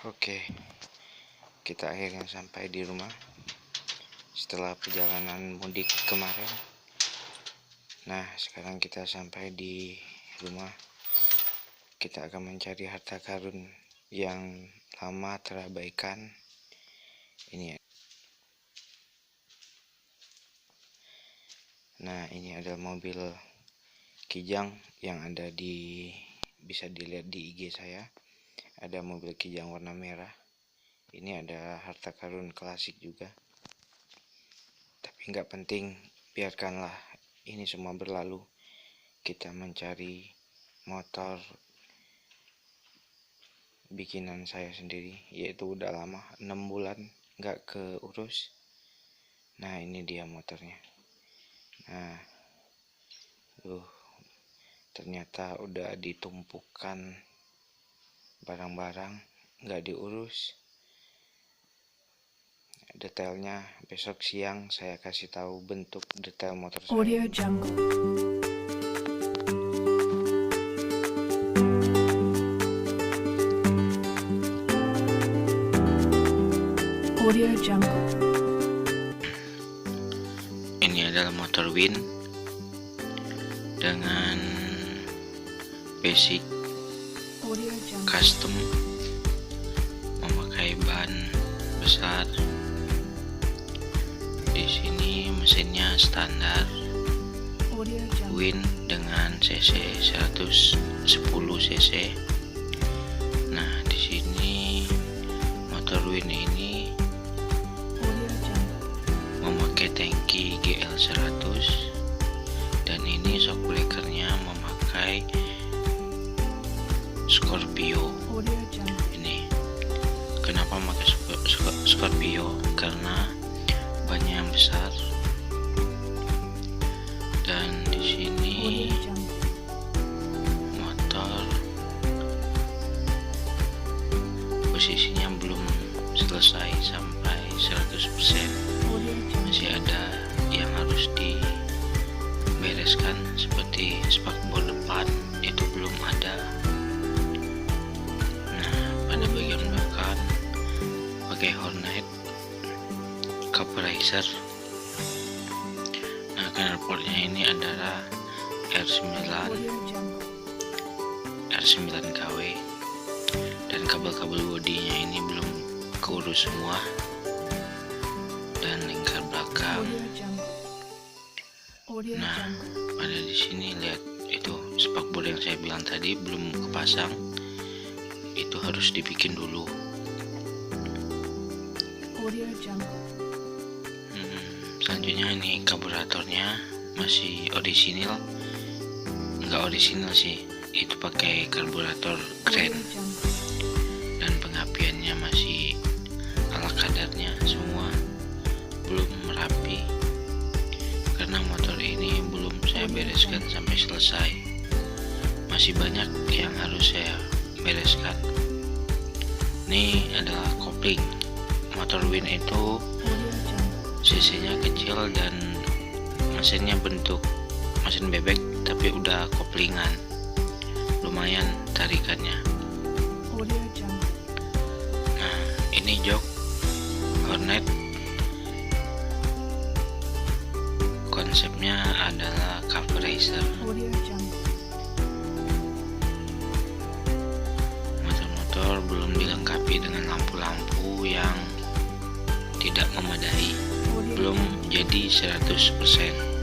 Oke, kita akhirnya sampai di rumah setelah perjalanan mudik kemarin. Nah, sekarang kita sampai di rumah. Kita akan mencari harta karun yang lama terabaikan. Ini. Nah, ini adalah mobil Kijang yang ada bisa dilihat di IG saya. Ada mobil Kijang warna merah. Ini adalah harta karun klasik juga. Tapi nggak penting, biarkanlah ini semua berlalu. Kita mencari motor bikinan saya sendiri, yaitu udah lama 6 bulan nggak keurus. Nah, ini dia motornya. Nah, ternyata udah ditumpukan barang-barang, nggak diurus. Detailnya besok siang saya kasih tahu bentuk detail motor saya. Audio Jungle. Audio Jungle. Ini adalah motor Win dengan basic Audio Jungle. custom, memakai ban besar. Di sini mesinnya standar Audio Jungle. Win dengan cc 110 cc. Nah, di sini motor Win ini Audio Jungle. memakai tangki GL100, dan ini shock breakernya memakai Scorpio. Audio Jungle. Ini kenapa pakai Scorpio? Karena bannya yang besar. Dan di sini Audio Jungle. motor posisinya belum selesai sampai 100%. Audio Jungle. Masih ada yang harus dibereskan, seperti spakbor depan itu belum ada. Nah, pada bagian belakang pakai Hornet Caporizer. Nah, knalpotnya ini adalah R9 Audio Jungle. R9KW, dan kabel-kabel bodinya ini belum keurus semua. Dan lingkar belakang. Audio Jungle. Audio Nah, Jungle. pada di sini lihat itu spakbor yang saya bilang tadi belum kepasang. Itu harus dibikin dulu. Audio Jungle. Selanjutnya ini karburatornya masih orisinil. Enggak orisinil sih, itu pakai karburator Grand. Audio Jungle. Dan pengapiannya masih ala kadarnya semua, belum rapi karena motor ini belum saya bereskan sampai selesai. Masih banyak yang harus saya bereskan. Ini adalah kopling. Motor Win itu Audio Jungle. cc-nya kecil dan mesinnya bentuk mesin bebek, tapi udah koplingan, lumayan tarikannya. Audio Jungle. Nah, ini jok Hornet. Konsepnya adalah cover racer. Audio Jungle. Motor-motor belum dilengkapi dengan lampu-lampu yang tidak memadai, Audio belum jadi 100%.